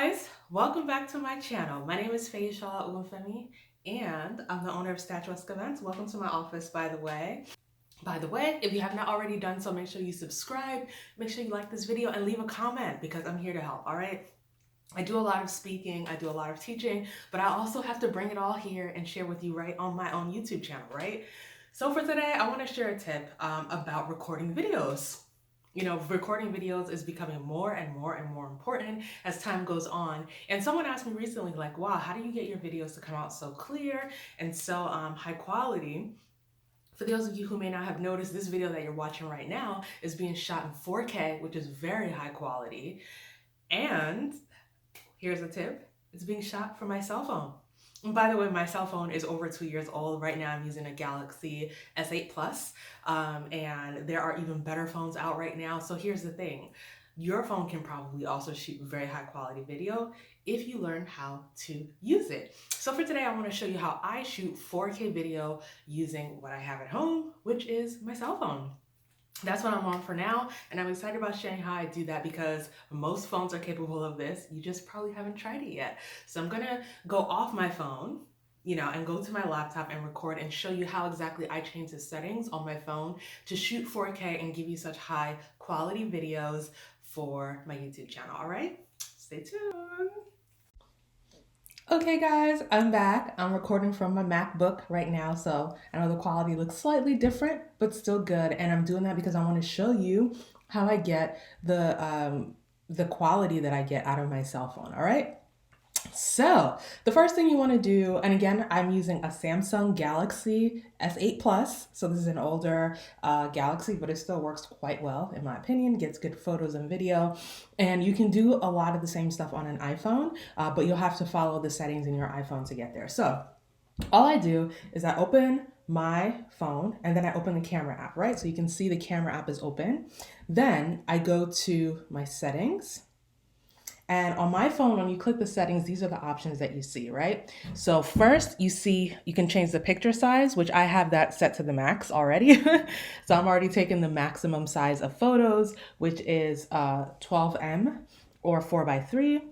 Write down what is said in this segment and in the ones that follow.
guys, welcome back to my channel. My name is Feishala Ulufemi and I'm the owner of Statuesque Events. Welcome to my office, by the way. If you have not already done so, make sure you subscribe, make sure you like this video and leave a comment because I'm here to help, all right? I do a lot of speaking, I do a lot of teaching, but I also have to bring it all here and share with you right on my own YouTube channel, right? So for today, I want to share a tip about recording videos. You know, recording videos is becoming more and more and more important as time goes on. And someone asked me recently, like, wow, how do you get your videos to come out so clear and so high quality? For those of you who may not have noticed, this video that you're watching right now is being shot in 4K, which is very high quality. And here's a tip, it's being shot from my cell phone. And by the way, my cell phone is over 2 years old. Right now I'm using a Galaxy S8 Plus, and there are even better phones out right now. So here's the thing, your phone can probably also shoot very high quality video if you learn how to use it. So for today, I want to show you how I shoot 4K video using what I have at home, which is my cell phone. That's what I'm on for now, and I'm excited about sharing how I do that because most phones are capable of this. You just probably haven't tried it yet. So I'm gonna go off my phone, and go to my laptop and record and show you how exactly I change the settings on my phone to shoot 4K and give you such high quality videos for my YouTube channel. All right, stay tuned. Okay guys, I'm back. I'm recording from my MacBook right now, so I know the quality looks slightly different, but still good. And I'm doing that because I want to show you how I get the quality that I get out of my cell phone, all right? So the first thing you want to do, and again, I'm using a Samsung Galaxy S8 Plus. So this is an older Galaxy, but it still works quite well, in my opinion, gets good photos and video. And you can do a lot of the same stuff on an iPhone, but you'll have to follow the settings in your iPhone to get there. So all I do is I open my phone and then I open the camera app, right? So you can see the camera app is open. Then I go to my settings. And on my phone, when you click the settings, these are the options that you see, right? So first you see, you can change the picture size, which I have that set to the max already. So I'm already taking the maximum size of photos, which is 12M or 4:3.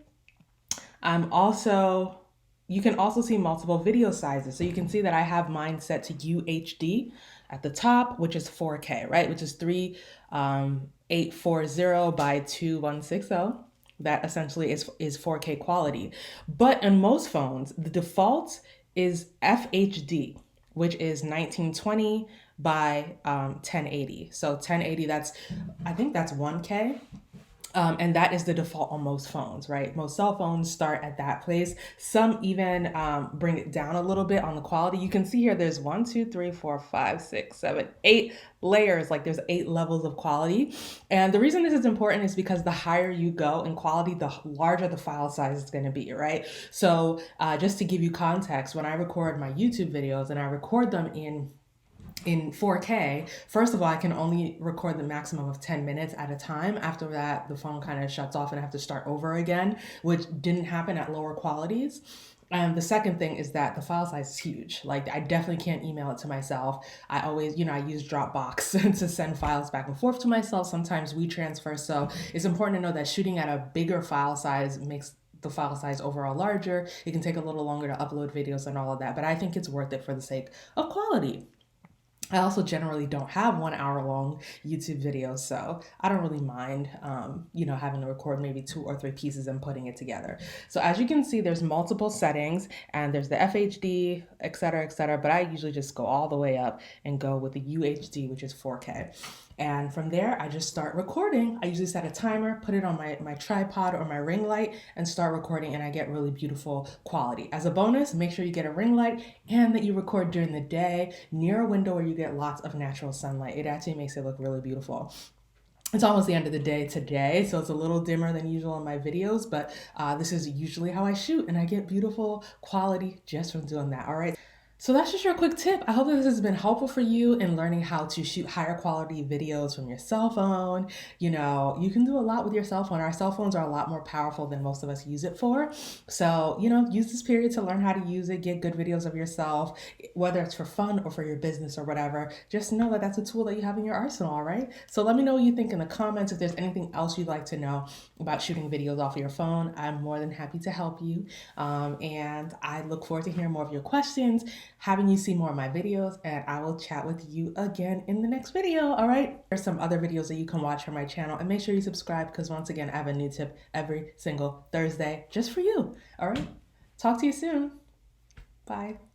You can also see multiple video sizes. So you can see that I have mine set to UHD at the top, which is 4K, right? Which is 3840 by 2160. That essentially is 4K quality. But in most phones, the default is FHD, which is 1920 by 1080. So 1080, I think that's 1K. And that is the default on most phones, right? Most cell phones start at that place. Some even bring it down a little bit on the quality. You can see here there's 1, 2, 3, 4, 5, 6, 7, 8 layers. Like there's 8 levels of quality. And the reason this is important is because the higher you go in quality, the larger the file size is going to be, right? So just to give you context, when I record my YouTube videos and I record them in 4K, first of all, I can only record the maximum of 10 minutes at a time. After that, the phone kind of shuts off and I have to start over again, which didn't happen at lower qualities. And the second thing is that the file size is huge. Like I definitely can't email it to myself. I always, I use Dropbox to send files back and forth to myself. Sometimes WeTransfer. So it's important to know that shooting at a bigger file size makes the file size overall larger. It can take a little longer to upload videos and all of that, but I think it's worth it for the sake of quality. I also generally don't have 1 hour long YouTube videos, so I don't really mind, having to record maybe 2 or 3 pieces and putting it together. So as you can see, there's multiple settings and there's the FHD, et cetera, but I usually just go all the way up and go with the UHD, which is 4K. And from there, I just start recording. I usually set a timer, put it on my tripod or my ring light and start recording, and I get really beautiful quality. As a bonus, make sure you get a ring light and that you record during the day near a window where you get lots of natural sunlight. It actually makes it look really beautiful. It's almost the end of the day today, so it's a little dimmer than usual in my videos, but this is usually how I shoot, and I get beautiful quality just from doing that, all right? So that's just your quick tip. I hope that this has been helpful for you in learning how to shoot higher quality videos from your cell phone. You know, you can do a lot with your cell phone. Our cell phones are a lot more powerful than most of us use it for. So, you know, use this period to learn how to use it, get good videos of yourself, whether it's for fun or for your business or whatever. Just know that that's a tool that you have in your arsenal, all right? So let me know what you think in the comments. If there's anything else you'd like to know about shooting videos off of your phone, I'm more than happy to help you. And I look forward to hearing more of your questions, having you see more of my videos, and I will chat with you again in the next video. All right, there's some other videos that you can watch from my channel, and make sure you subscribe because once again I have a new tip every single Thursday just for you. All right, talk to you soon. Bye.